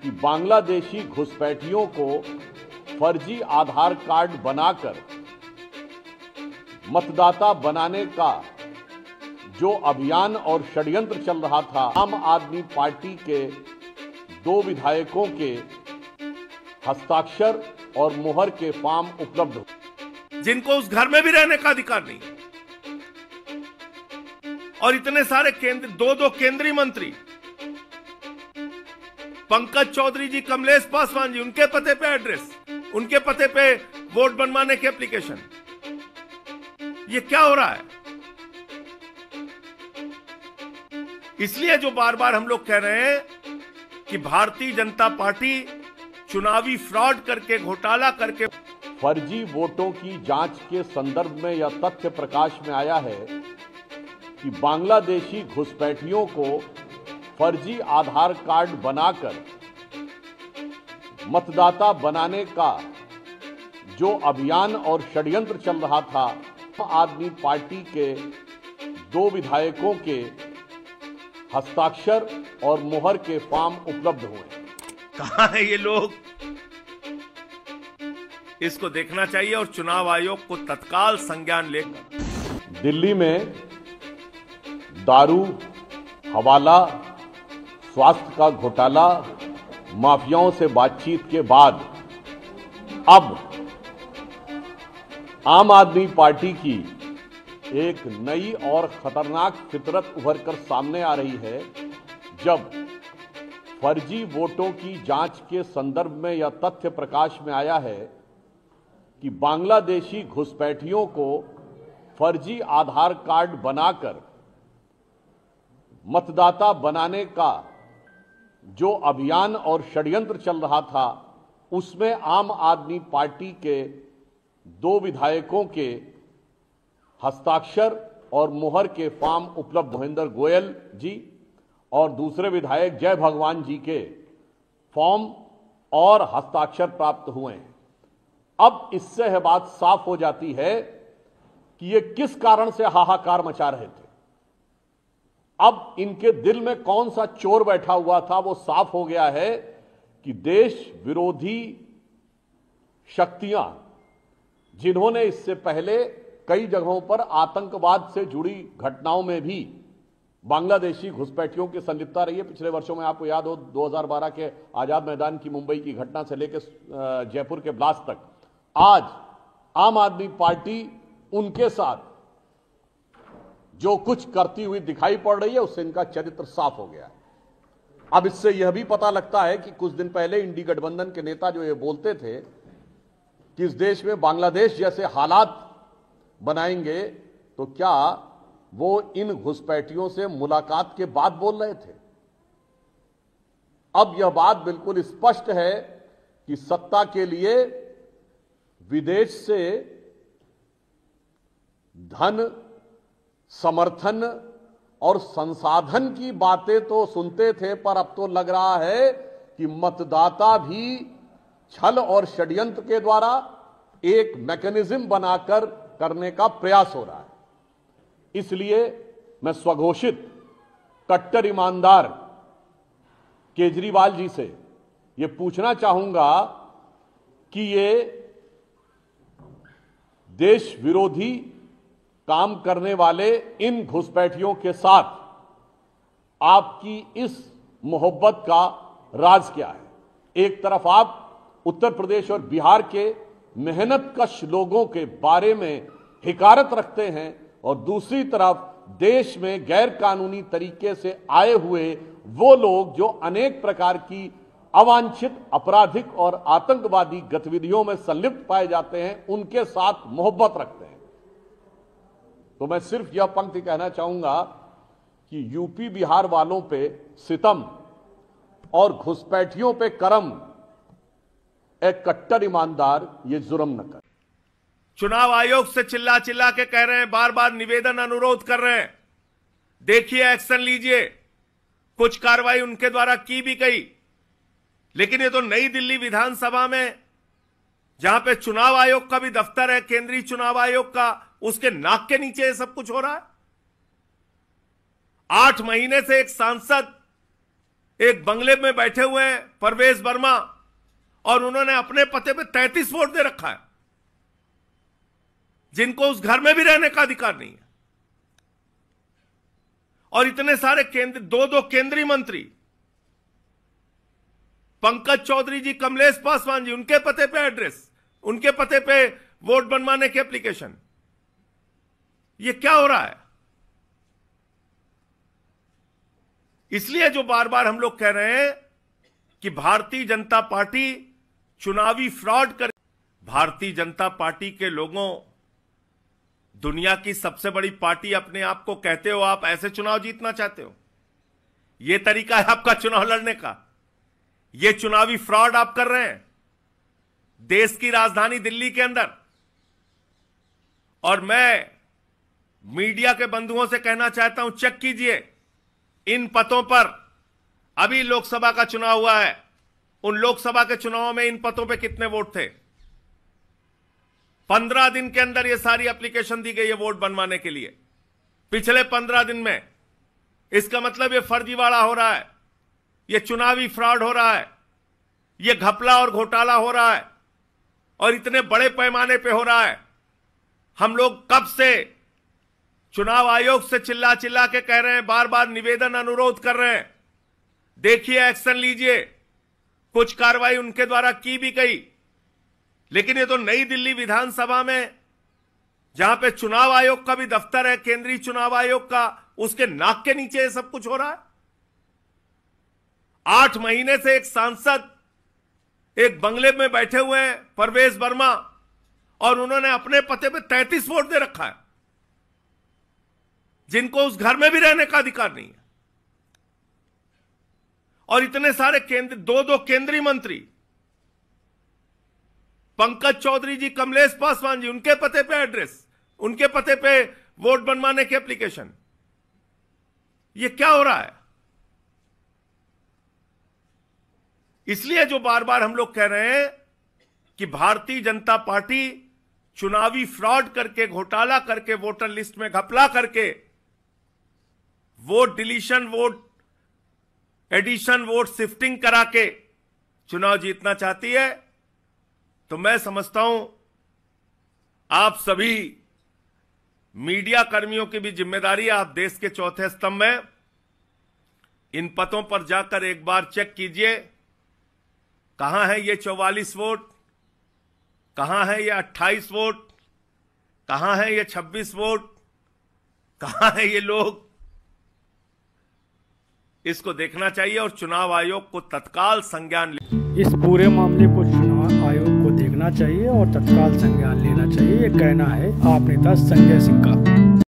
कि बांग्लादेशी घुसपैठियों को फर्जी आधार कार्ड बनाकर मतदाता बनाने का जो अभियान और षड्यंत्र चल रहा था, आम आदमी पार्टी के 2 विधायकों के हस्ताक्षर और मुहर के फॉर्म उपलब्ध हो, जिनको उस घर में भी रहने का अधिकार नहीं, और इतने सारे दो केंद्रीय मंत्री, पंकज चौधरी जी, कमलेश पासवान जी, उनके पते पे एड्रेस, उनके पते पे वोट बनवाने की एप्लीकेशन। ये क्या हो रहा है? इसलिए जो बार बार हम लोग कह रहे हैं कि भारतीय जनता पार्टी चुनावी फ्रॉड करके, घोटाला करके, फर्जी वोटों की जांच के संदर्भ में यह तथ्य प्रकाश में आया है कि बांग्लादेशी घुसपैठियों को फर्जी आधार कार्ड बनाकर मतदाता बनाने का जो अभियान और षड्यंत्र चल रहा था, आम आदमी पार्टी के 2 विधायकों के हस्ताक्षर और मुहर के फॉर्म उपलब्ध हुए। कहां है ये लोग? इसको देखना चाहिए और चुनाव आयोग को तत्काल संज्ञान लेकर। दिल्ली में दारू, हवाला, स्वास्थ्य का घोटाला, माफियाओं से बातचीत के बाद अब आम आदमी पार्टी की एक नई और खतरनाक फितरत उभर कर सामने आ रही है, जब फर्जी वोटों की जांच के संदर्भ में यह तथ्य प्रकाश में आया है कि बांग्लादेशी घुसपैठियों को फर्जी आधार कार्ड बनाकर मतदाता बनाने का जो अभियान और षड्यंत्र चल रहा था, उसमें आम आदमी पार्टी के 2 विधायकों के हस्ताक्षर और मुहर के फॉर्म उपलब्ध, महेंद्र गोयल जी और दूसरे विधायक जय भगवान जी के फॉर्म और हस्ताक्षर प्राप्त हुए हैं। अब इससे यह बात साफ हो जाती है कि ये किस कारण से हाहाकार मचा रहे थे। अब इनके दिल में कौन सा चोर बैठा हुआ था, वो साफ हो गया है कि देश विरोधी शक्तियां, जिन्होंने इससे पहले कई जगहों पर आतंकवाद से जुड़ी घटनाओं में भी बांग्लादेशी घुसपैठियों की संलिप्तता रही है। पिछले वर्षों में आपको याद हो 2012 के आजाद मैदान की मुंबई की घटना से लेकर जयपुर के ब्लास्ट तक, आज आम आदमी पार्टी उनके साथ जो कुछ करती हुई दिखाई पड़ रही है, उससे इनका चरित्र साफ हो गया है। अब इससे यह भी पता लगता है कि कुछ दिन पहले इंडी गठबंधन के नेता जो ये बोलते थे कि इस देश में बांग्लादेश जैसे हालात बनाएंगे, तो क्या वो इन घुसपैठियों से मुलाकात के बाद बोल रहे थे? अब यह बात बिल्कुल स्पष्ट है कि सत्ता के लिए विदेश से धन, समर्थन और संसाधन की बातें तो सुनते थे, पर अब तो लग रहा है कि मतदाता भी छल और षड्यंत्र के द्वारा एक मैकेनिज्म बनाकर करने का प्रयास हो रहा है। इसलिए मैं स्वघोषित कट्टर ईमानदार केजरीवाल जी से यह पूछना चाहूंगा कि ये देश विरोधी काम करने वाले इन घुसपैठियों के साथ आपकी इस मोहब्बत का राज क्या है? एक तरफ आप उत्तर प्रदेश और बिहार के मेहनतकश लोगों के बारे में हिकारत रखते हैं और दूसरी तरफ देश में गैर कानूनी तरीके से आए हुए वो लोग जो अनेक प्रकार की अवांछित, आपराधिक और आतंकवादी गतिविधियों में संलिप्त पाए जाते हैं, उनके साथ मोहब्बत रखते हैं। तो मैं सिर्फ यह पंक्ति कहना चाहूंगा कि यूपी बिहार वालों पे सितम और घुसपैठियों पे करम, एक कट्टर ईमानदार ये जुर्म न करे। चुनाव आयोग से चिल्ला चिल्ला के कह रहे हैं, बार बार निवेदन, अनुरोध कर रहे हैं, देखिए एक्शन लीजिए। कुछ कार्रवाई उनके द्वारा की भी गई, लेकिन ये तो नई दिल्ली विधानसभा में, जहां पे चुनाव आयोग का भी दफ्तर है, केंद्रीय चुनाव आयोग का, उसके नाक के नीचे ये सब कुछ हो रहा है। 8 महीने से एक सांसद एक बंगले में बैठे हुए हैं परवेज वर्मा और उन्होंने अपने पते पे 33 वोट दे रखा है, जिनको उस घर में भी रहने का अधिकार नहीं है। और इतने सारे दो केंद्रीय मंत्री, पंकज चौधरी जी, कमलेश पासवान जी, उनके पते पे एड्रेस, उनके पते पे वोट बनवाने की एप्लीकेशन। ये क्या हो रहा है? इसलिए जो बार बार हम लोग कह रहे हैं कि भारतीय जनता पार्टी चुनावी फ्रॉड कर, भारतीय जनता पार्टी के लोगों, दुनिया की सबसे बड़ी पार्टी अपने आप को कहते हो, आप ऐसे चुनाव जीतना चाहते हो? यह तरीका है आपका चुनाव लड़ने का? यह चुनावी फ्रॉड आप कर रहे हैं देश की राजधानी दिल्ली के अंदर। और मैं मीडिया के बंधुओं से कहना चाहता हूं, चेक कीजिए इन पतों पर। अभी लोकसभा का चुनाव हुआ है, उन लोकसभा के चुनाव में इन पतों पे कितने वोट थे? 15 दिन के अंदर ये सारी एप्लीकेशन दी गई है वोट बनवाने के लिए, पिछले 15 दिन में। इसका मतलब ये फर्जीवाड़ा हो रहा है, ये चुनावी फ्रॉड हो रहा है, ये घपला और घोटाला हो रहा है, और इतने बड़े पैमाने पे हो रहा है। हम लोग कब से चुनाव आयोग से चिल्ला चिल्ला के कह रहे हैं, बार बार निवेदन अनुरोध कर रहे हैं, देखिए एक्शन लीजिए। कुछ कार्रवाई उनके द्वारा की भी गई, लेकिन ये तो नई दिल्ली विधानसभा में, जहां पे चुनाव आयोग का भी दफ्तर है, केंद्रीय चुनाव आयोग का, उसके नाक के नीचे ये सब कुछ हो रहा है। 8 महीने से एक सांसद एक बंगले में बैठे हुए हैं परवेज वर्मा और उन्होंने अपने पते पे 33 वोट दे रखा है, जिनको उस घर में भी रहने का अधिकार नहीं है। और इतने सारे दो केंद्रीय मंत्री, पंकज चौधरी जी, कमलेश पासवान जी, उनके पते पे एड्रेस, उनके पते पे वोट बनवाने की एप्लीकेशन। ये क्या हो रहा है? इसलिए जो बार बार हम लोग कह रहे हैं कि भारतीय जनता पार्टी चुनावी फ्रॉड करके, घोटाला करके, वोटर लिस्ट में घपला करके, vote deletion, vote addition, vote shifting करा के चुनाव जीतना चाहती है। तो मैं समझता हूं आप सभी मीडिया कर्मियों की भी जिम्मेदारी है। आप देश के चौथे स्तंभ में, इन पतों पर जाकर एक बार चेक कीजिए, कहां है ये 44 वोट, कहां है ये 28 वोट, कहां है ये 26 वोट, कहां है ये लोग? इसको देखना चाहिए और चुनाव आयोग को तत्काल संज्ञान इस पूरे मामले को चुनाव आयोग को देखना चाहिए और तत्काल संज्ञान लेना चाहिए। ये कहना है आप नेता संजय सिंह का।